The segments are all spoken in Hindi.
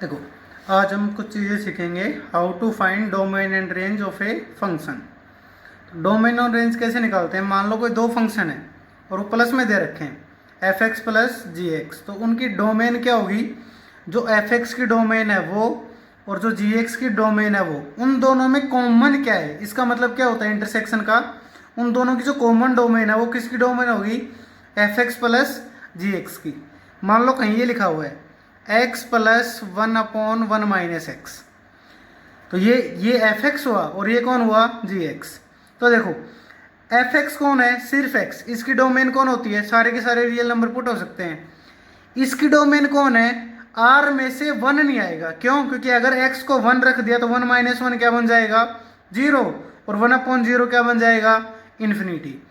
देखो, आज हम कुछ चीज़ें सीखेंगे। How to find domain and range of a function. Domain और रेंज कैसे निकालते हैं? मान लो कोई दो फंक्शन है और वो प्लस में दे रखे हैं, एफ एक्स प्लस जी एक्स। तो उनकी डोमेन क्या होगी? जो एफ एक्स की डोमेन है वो और जो जी एक्स की डोमेन है वो, उन दोनों में कॉमन क्या है? इसका मतलब क्या होता है इंटरसेक्शन का? उन दोनों की जो कॉमन डोमेन है वो किसकी डोमेन होगी? एफ एक्स प्लस जी एक्स की। मान लो कहीं ये लिखा हुआ है x प्लस 1/1 माइनस एक्स, तो ये एफ एक्स हुआ और ये कौन हुआ? जी एक्स। तो देखो, एफ एक्स कौन है? सिर्फ x। इसकी डोमेन कौन होती है? सारे के सारे रियल नंबर पुट हो सकते हैं। इसकी डोमेन कौन है? r में से 1 नहीं आएगा। क्यों? क्योंकि अगर x को 1 रख दिया तो 1 माइनस 1 क्या बन जाएगा? 0। और 1/0 क्या बन जाएगा? इन्फिनिटी।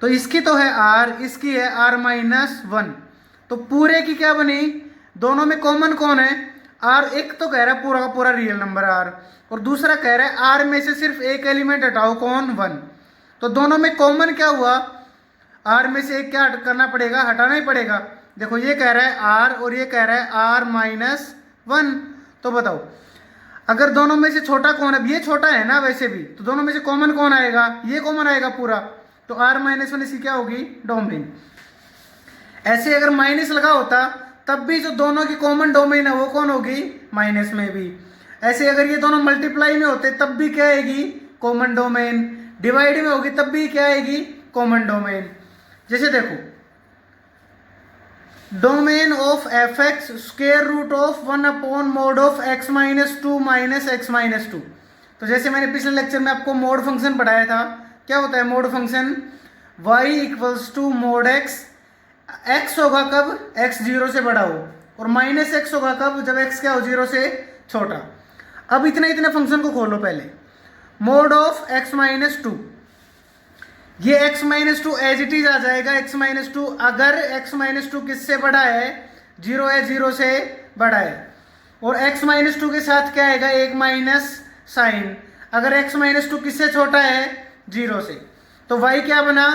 तो इसकी तो है r, इसकी है r माइनस 1। तो पूरे की क्या बनी? दोनों में कॉमन कौन है? r। एक तो कह रहा है पूरा का पूरा रियल नंबर r, और दूसरा कह रहा है r में से सिर्फ एक एलिमेंट हटाओ, कौन? 1। तो दोनों में कॉमन क्या हुआ? r में से एक क्या करना पड़ेगा? हटाना ही पड़ेगा। देखो, ये कह रहा है r और ये कह रहा है r माइनस 1। तो बताओ, अगर दोनों में से छोटा कौन है? ये छोटा है ना वैसे भी, तो दोनों में से कॉमन कौन आएगा? ये कॉमन आएगा पूरा। तो r माइनस 1 इसकी क्या होगी? डोमेन। ऐसे अगर माइनस लगा होता तब भी जो दोनों की कॉमन डोमेन है वो कौन होगी? माइनस में भी। ऐसे अगर ये दोनों मल्टीप्लाई में होते तब भी क्या आएगी? Common domain. डिवाइड में होगी तब भी क्या आएगी? Common domain. जैसे देखो, domain of f x square root of 1/mod of x minus 2 minus x minus 2। तो जैसे मैंने पिछले लेक्चर में आपको मोड फंक्शन पढ़ाया था, क्या होता है mod function? y equals to mod x। x होगा कब? x 0 से बड़ा हो, और माइनस x होगा कब? जब x क्या हो? 0 से छोटा। अब इतने इतने फंक्शन को खोलो पहले। मोड ऑफ x माइनस 2, ये x minus 2 as it is आ जाएगा x माइनस 2। अगर x माइनस 2 किससे बड़ा है? 0 है, 0 से बड़ा है। और x माइनस 2 के साथ क्या आएगा? एक माइनस साइन। अगर x माइनस 2 किससे छोटा है? 0 से। तो y क्या बना?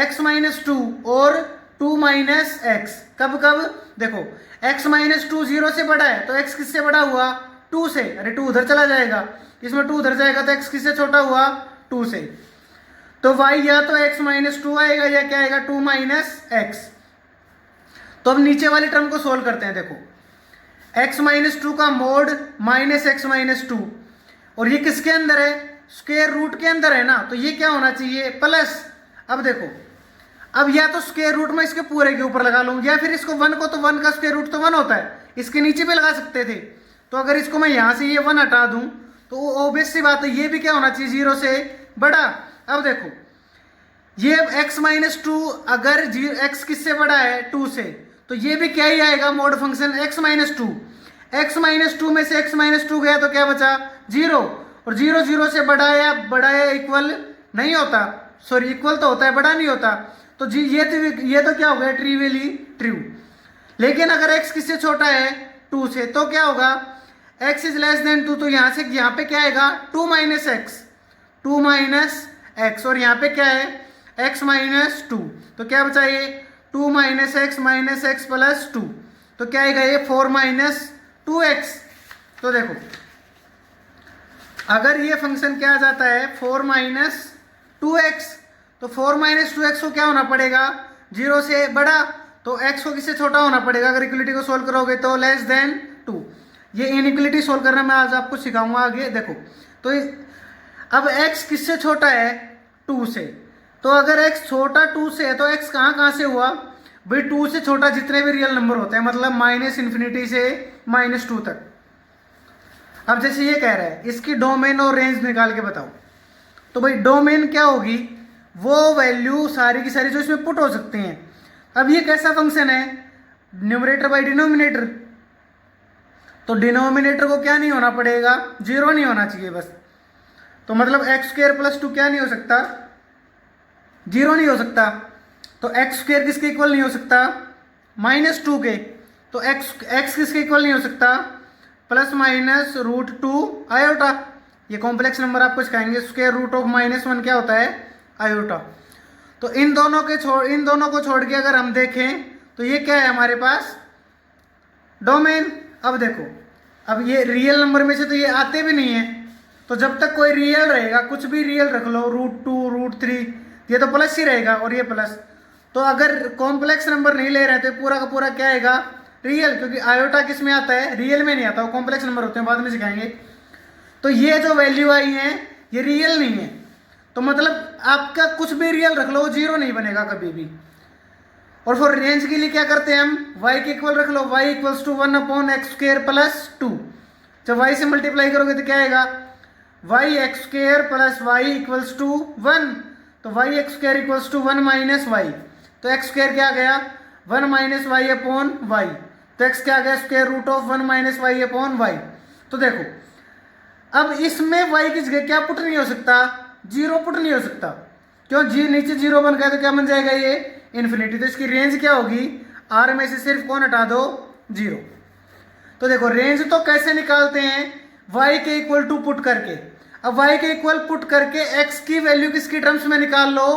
x माइनस 2 और 2 माइनस एक्स। कब कब? देखो, x माइनस 2 0 से बड़ा है तो x किससे बड़ा हुआ? 2 से। अरे 2 उधर चला जाएगा, इसमें 2 उधर जाएगा तो x किससे छोटा हुआ? 2 से। तो y या तो x माइनस 2 आएगा या क्या आएगा? 2 माइनस एक्स। तो अब नीचे वाली टर्म को सोल्व करते हैं। देखो, x माइनस 2 का मोड माइनस एक्स माइनस 2, और ये किसके अंदर है? स्क्वायर रूट के अंदर है ना, तो ये क्या होना चाहिए? प्लस। अब देखो, अब या तो स्क्वायर रूट में इसके पूरे के ऊपर लगा लूं, या फिर इसको 1 को, तो 1 का स्क्वायर रूट तो 1 होता है, इसके नीचे भी लगा सकते थे। तो अगर इसको मैं यहां से ये 1 हटा दूं तो ऑब्वियस सी बात है ये भी क्या होना चाहिए? 0 से बड़ा। अब देखो, ये x माइनस 2 अगर x किससे बड़ा है? 2 से, तो ये भी क्या ही आएगा? Mode function x minus 2। x minus 2 में से x माइनस 2 गया तो क्या बचा? 0। और 0 0 से बड़ा या इक्वल नहीं होता। सॉरी, इक्वल तो होता है, बड़ा नहीं होता। तो जी ये तो क्या हो गया? ट्रिवियली ट्रू। लेकिन अगर x किससे छोटा है? 2 से, तो क्या होगा? x इज लेस देन 2, तो यहां से यहाँ पे क्या आएगा? 2 माइनस एक्स। 2 माइनस एक्स, और यहाँ पे क्या है? x minus 2। तो क्या बचा ये? 2 माइनस एक्स प्लस 2। तो क्या आएगा ये? 4 माइनस 2x। तो देखो, अगर ये फंक्शन क्या आ जाता है? 4 माइनस 2x, तो 4 माइनस 2x को क्या होना पड़ेगा? 0 से बड़ा। तो x को किससे छोटा होना पड़ेगा? अगर इक्वलिटी को सोल्व करोगे तो लेस देन 2। ये इनइक्वलिटी सोल्व करना मैं आज आपको सिखाऊंगा आगे। देखो, तो अब x किससे छोटा है? 2 से। तो अगर x छोटा 2 से है तो x कहाँ कहाँ से हुआ भाई? 2 से छोटा जितने भी रियल नंबर होते हैं, मतलब माइनस इन्फिनिटी से माइनस 2 तक। अब जैसे ये कह रहा है इसकी डोमेन और रेंज निकाल के बताओ, तो भाई डोमेन क्या होगी? वो वैल्यू सारी की सारी जो इसमें पुट हो सकती हैं। अब ये कैसा फंक्शन है? Numerator by denominator. तो डिनोमिनेटर को क्या नहीं होना पड़ेगा? 0 नहीं होना चाहिए बस। तो मतलब एक्स स्क्वायर प्लस 2 क्या नहीं हो सकता? 0 नहीं हो सकता। तो एक्स स्क्वायर किसके इक्वल नहीं हो सकता? माइनस 2 के। तो एक्स किसके इक्वल नहीं हो सकता? Plus minus root 2 iota. ये कॉम्प्लेक्स नंबर आपको सिखाएंगे। स्क्वायर रूट ऑफ माइनस 1 क्या होता है? आयोटा। तो इन दोनों को छोड़ के अगर हम देखें तो ये क्या है हमारे पास? डोमेन। अब देखो, अब ये रियल नंबर में से तो ये आते भी नहीं है, तो जब तक कोई रियल रहेगा, कुछ भी रियल रख लो, √2 √3, ये तो प्लस ही रहेगा और ये प्लस। तो अगर कॉम्प्लेक्स नंबर नहीं ले रहे तो पूरा का पूरा क्या आएगा, रियल, क्योंकि आयोटा किस में आता है, रियल में नहीं आता, वो कॉम्प्लेक्स नंबर होते हैं, बाद में सिखाएंगे। तो ये जो वैल्यू आई है ये रियल नहीं है, तो मतलब आपका कुछ भी रियल रख लो वो जीरो नहीं बनेगा कभी भी। और फॉर रेंज के लिए क्या करते हैं हम, y के इक्वल रख लो, y equals to 1/x² plus 2। जब y से मल्टीप्लाई करोगे तो क्या आएगा, y(x² plus y equals to 1, तो y(x² equals to 1 minus y, तो x² क्या आ गया 1 माइनस y अपॉन y, तो x क्या आ गया square root of 1 minus y upon y। तो देखो अब इसमें y की जगह क्या पुट नहीं हो सकता, जीरो पुट नहीं हो सकता, क्यों, जी नीचे जीरो बन गया तो क्या बन जाएगा ये इन्फिनिटी। तो इसकी रेंज क्या होगी, r में से सिर्फ कौन हटा दो, जीरो। तो देखो रेंज तो कैसे निकालते हैं, y के इक्वल टू पुट करके। अब y के इक्वल पुट करके x की वैल्यू किसकी टर्म्स में निकाल लो,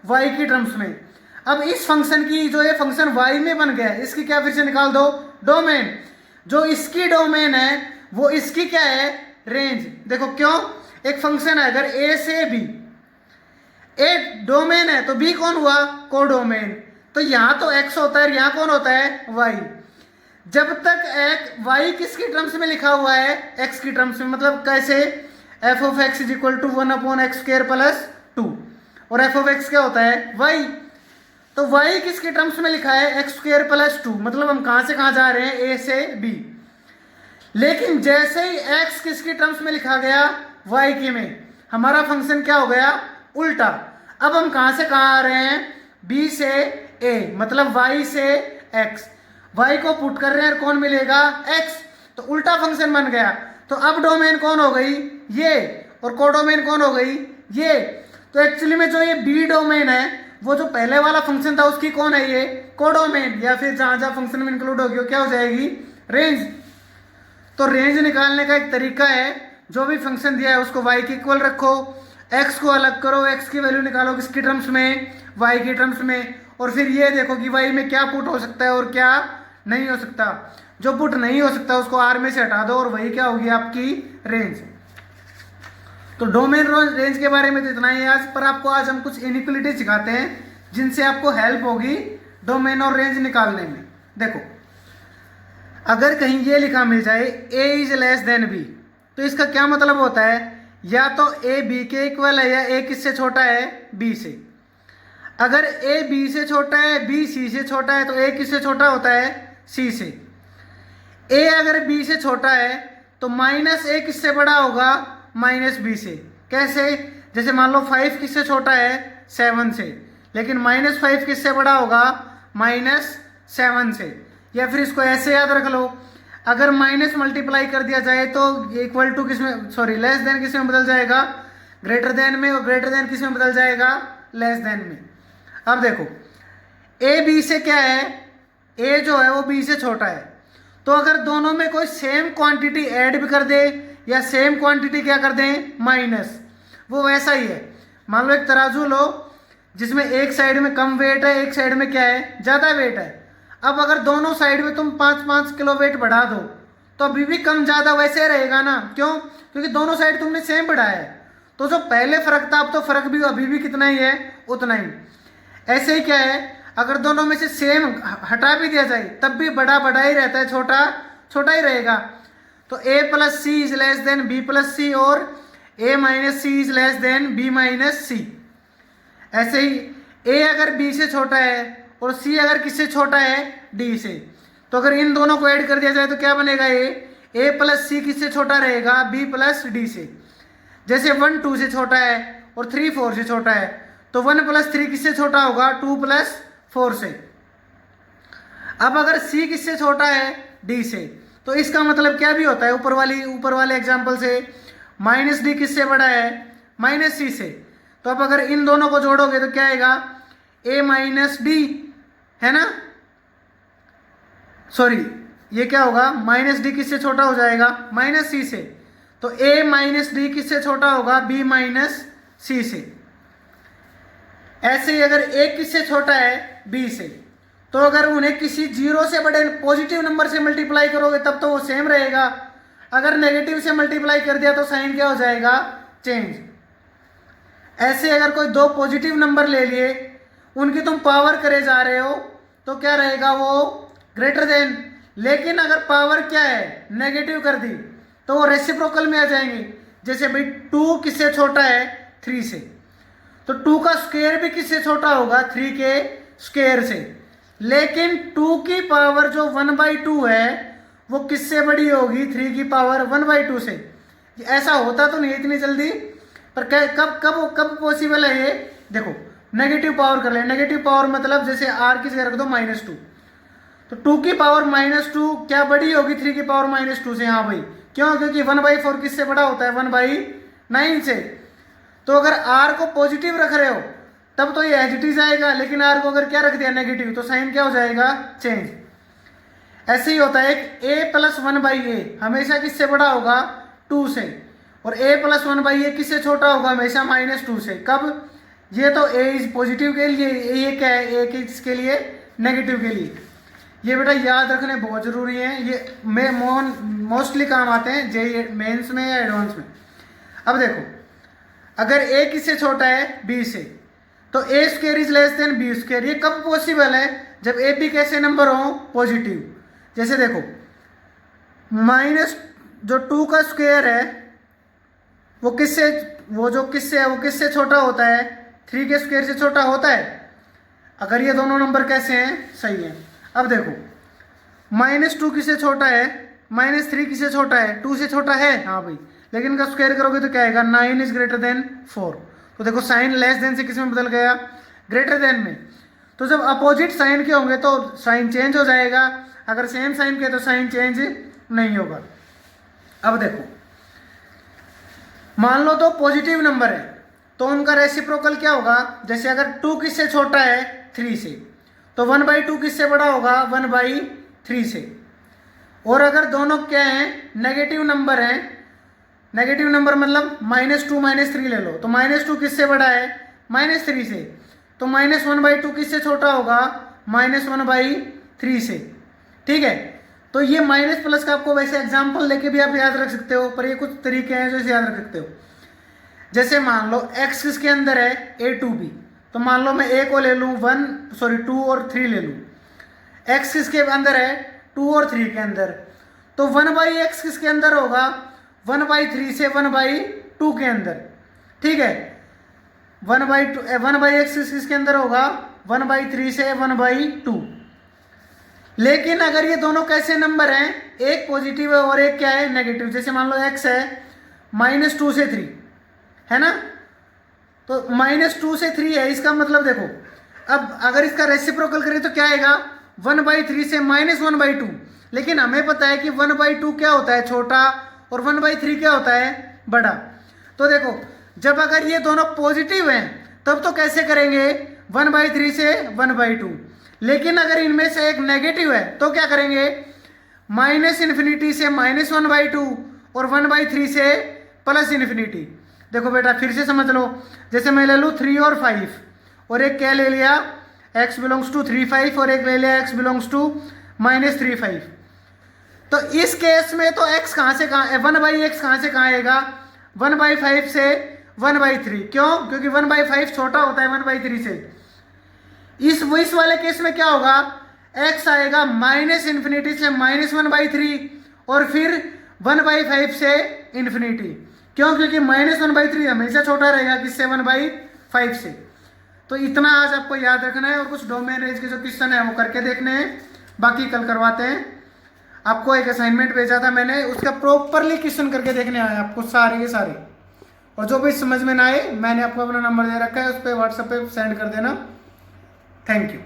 y की टर्म्स में। अब इस फंक्शन की जो ये फंक्शन y में बन गया है, इसकी क्या फिर से निकाल दो, डोमेन। जो इसकी डोमेन है वो इसकी क्या है, रेंज। देखो क्यों, एक फंक्शन है अगर a से b, ए डोमेन है तो b कौन हुआ, कोडोमेन। तो यहां तो x होता है, यहां कौन होता है, y। जब तक y किसकी टर्म्स में लिखा हुआ है, x की टर्म्स में, मतलब कैसे, f(x) is equal to 1/x² plus 2, और f(x) क्या होता है, y। तो y किसकी टर्म्स में लिखा है, x² प्लस 2, मतलब हम कहां से कहां जा रहे हैं, a से b। लेकिन जैसे ही x किसकी टर्म्स में लिखा गया, y के में, हमारा फंक्शन क्या हो गया, उल्टा। अब हम कहां से कहां आ रहे हैं, b से a, मतलब y से x, y को पुट कर रहे हैं, कौन मिलेगा, x, तो उल्टा फंक्शन बन गया। तो अब डोमेन कौन हो गई, ये, और कोडोमेन कौन हो गई, ये। तो एक्चुअली में जो ये b डोमेन है, वो जो पहले वाला फंक्शन था उसकी कौन है, ये कोडोमेन, या फिर जहां जहां फंक्शन में इंक्लूड होगी वो क्या हो जाएगी, रेंज। तो रेंज निकालने का एक तरीका है, जो भी फंक्शन दिया है उसको y के इक्वल रखो, x को अलग करो, x की वैल्यू निकालो किसकी टर्म्स में, y की टर्म्स में, और फिर ये देखो कि y में क्या पुट हो सकता है और क्या नहीं हो सकता। जो पुट नहीं हो सकता उसको r में से हटा दो और वही क्या होगी, आपकी रेंज। तो डोमेन रेंज के बारे में तो इतना ही आज, पर आपको आज हम कुछ इनइक्वालिटी सिखाते हैं जिनसे आपको हेल्प होगी डोमेन और रेंज निकालने में। देखो अगर कहीं ये लिखा मिल जाए a is less than b, तो इसका क्या मतलब होता है, या तो a b के इक्वल है, या a किससे छोटा है, b से। अगर a b से छोटा है, b c से छोटा है, तो a किससे छोटा होता है, c से। a अगर b से छोटा है तो माइनस a किससे बड़ा होगा, माइनस b से। कैसे, जैसे मान लो 5 किससे छोटा है, 7 से, लेकिन -5 किससे बड़ा होगा, -7 से। या फिर इसको ऐसे याद रख लो, अगर माइनस मल्टीप्लाई कर दिया जाए तो इक्वल टू किसमें, सॉरी लेस देन किसमें बदल जाएगा, ग्रेटर देन में, और ग्रेटर देन किसमें बदल जाएगा, लेस देन में। अब देखो a b से क्या है, a जो है वो b से छोटा है, तो अगर दोनों में कोई सेम क्वांटिटी ऐड भी कर दे या सेम क्वांटिटी क्या कर दें, माइनस, वो वैसा ही है। मान लो एक तराजू लो जिसमें एक साइड में कम वेट है, एक साइड में क्या है, ज़्यादा वेट है। अब अगर दोनों साइड में तुम 5-5 किलो वेट बढ़ा दो तो अभी भी कम ज़्यादा वैसे रहेगा ना, क्यों, क्योंकि दोनों साइड तुमने सेम बढ़ाया है। तो जो पहले फर्क था अब तो फर्क भी अभी भी कितना ही है, उतना ही। ऐसे ही क्या है, अगर दोनों में से सेम हटा भी दिया जाए तब भी बड़ा बड़ा ही रहता है, छोटा छोटा ही रहेगा। तो a plus c is less than b plus c, और a minus c is less than b minus c. ऐसे ही a अगर b से छोटा है और c अगर किससे छोटा है, d से, तो अगर इन दोनों को ऐड कर दिया जाए तो क्या बनेगा, a प्लस सी किससे छोटा रहेगा, b प्लस d से। जैसे 1 2 से छोटा है और 3 4 से छोटा है, तो 1 प्लस 3 किससे छोटा होगा, 2 प्लस 4 से। अब अगर c किससे छोटा है, d से, तो इसका मतलब क्या भी होता है, ऊपर वाले एग्जाम्पल से माइनस डी किससे बड़ा है, माइनस सी से। तो अब अगर इन दोनों को जोड़ोगे तो क्या आएगा, a माइनस डी, है ना, सॉरी ये क्या होगा, माइनस डी किससे छोटा हो जाएगा, माइनस सी से। तो a माइनस डी किससे छोटा होगा, b माइनस सी से। ऐसे ही अगर a किससे छोटा है, b से, तो अगर उन्हें किसी जीरो से बड़े पॉजिटिव नंबर से मल्टीप्लाई करोगे तब तो वो सेम रहेगा। अगर नेगेटिव से मल्टीप्लाई कर दिया तो साइन क्या हो जाएगा, चेंज। ऐसे अगर कोई दो पॉजिटिव नंबर ले लिए, उनकी तुम पावर करे जा रहे हो तो क्या रहेगा, वो ग्रेटर देन। लेकिन अगर पावर क्या है, नेगेटिव कर दी, तो वो रेसिप्रोकल में आ जाएंगे। जैसे भाई 2 किससे छोटा है, 3 से, तो 2 का स्क्वायर भी किससे छोटा होगा, 3 के स्क्वायर से। लेकिन 2 की पावर जो 1/2 है वो किससे बड़ी होगी, 3 की पावर 1/2 से। ऐसा होता तो नहीं इतनी जल्दी, पर कब कब कब पॉसिबल है ये, देखो नेगेटिव पावर कर ले। नेगेटिव पावर मतलब जैसे r की जगह रख दो -2, तो 2 की पावर -2 क्या बड़ी होगी 3 की पावर -2 से। हाँ भाई, क्यों, क्योंकि 1/4 किससे बड़ा होता है, 1/9 से। तो अगर r को पॉजिटिव रख रहे हो तब तो ये एज इट इज आएगा, लेकिन r को अगर क्या रख दिया, नेगेटिव, तो साइन क्या हो जाएगा, चेंज। ऐसे ही होता है एक a + 1/a हमेशा किससे बड़ा होगा, 2 से, और a + 1/a किससे छोटा होगा, हमेशा -2 से। कब, ये तो a इज पॉजिटिव के लिए, ये क्या है, a किसके लिए, नेगेटिव के लिए। ये बेटा याद रखने बहुत जरूरी है, ये मोस्टली काम आते हैं जे मेंस में या एडवांस में। अब देखो, अगर a किससे छोटा है, b से, तो a square is less than b square. ये कब पॉसिबल है, जब a b कैसे नंबर हो, पॉजिटिव। जैसे देखो जो 2 का स्क्वायर है वो किससे, वो किससे छोटा होता है, 3 के स्क्वायर से छोटा होता है। अगर ये दोनों नंबर कैसे हैं, सही है। अब देखो -2 किससे छोटा है, -3 किससे छोटा है, 2 से छोटा है। हाँ भाई, लेकिन इनका स्क्वायर करोगे तो क्या आएगा, 9 इज ग्रेटर देन 4। तो देखो साइन लेस देन से किस में बदल गया, ग्रेटर देन में। तो जब अपोजिट साइन के होंगे तो साइन चेंज हो जाएगा, अगर सेम साइन के तो साइन चेंज नहीं होगा। अब देखो, मान लो तो पॉजिटिव नंबर है तो उनका रेसिप्रोकल क्या होगा, जैसे अगर 2 किससे छोटा है, 3 से, तो 1/2 किससे बड़ा होगा, 1/3 से। और अगर दोनों क्या हैं, नेगेटिव नंबर हैं, नेगेटिव नंबर मतलब -2 -3 ले लो, तो -2 किससे बड़ा है, -3 से, तो -1/2 किससे छोटा होगा, -1/3 से। ठीक है, तो ये माइनस प्लस का आपको वैसे एग्जाम्पल लेके भी आप याद रख सकते हो, पर ये कुछ तरीके हैं जो इसे याद रख सकते हो। जैसे मान लो x किसके अंदर है, a to b, तो मान लो मैं a को ले लूँ 2 और 3 ले लूँ। x किसके अंदर है, 2 और 3 के अंदर, तो 1/x किसके अंदर होगा, 1/3 से 1/2 के अंदर। ठीक है, 1/x किसके अंदर होगा, 1/3 से 1/2। लेकिन अगर ये दोनों कैसे नंबर हैं, एक पॉजिटिव है और एक क्या है, नेगेटिव। जैसे मान लो x है -2 से 3 है ना, तो -2 से 3 है, इसका मतलब देखो, अब अगर इसका रेसिप्रोकल करें तो क्या आएगा, 1/3 से -1/2। लेकिन हमें पता है कि 1/2 क्या होता है, छोटा, और 1/3 क्या होता है, बड़ा। तो देखो, जब अगर ये दोनों पॉजिटिव हैं तब तो कैसे करेंगे, 1/3 से 1/2। लेकिन अगर इनमें से एक नेगेटिव है तो क्या करेंगे, -∞ से -1/2 और 1/3 से +∞। देखो बेटा फिर से समझ लो, जैसे मैं ले लूँ 3 और 5, और एक क्या ले लिया, x बिलोंग्स टू 3 5, और एक ले लिया x बिलोंग्स टू -3 5। तो इस केस में तो x कहाँ से कहाँ, 1/x कहाँ से कहाँ आएगा, 1/5 से 1/3। क्यों, क्योंकि 1/5 छोटा होता है 1/3 से। इस वाले केस में क्या होगा, x आएगा -∞ से -1/3 और फिर 1/5 से ∞। क्यों, क्योंकि -1/3 हमेशा छोटा रहेगा किससे, 1/5 से। तो इतना आज आपको याद रखना है, और कुछ डोमेन रेंज के जो क्वेश्चन है वो करके देखने हैं, बाकी कल करवाते हैं। आपको एक असाइनमेंट भेजा था मैंने, उसका प्रॉपरली क्वेश्चन करके देखने आए आपको सारे के सारे, और जो भी समझ में ना आए मैंने आपको अपना नंबर दे रखा है, उस पर व्हाट्सएप पे सेंड कर देना। Thank you.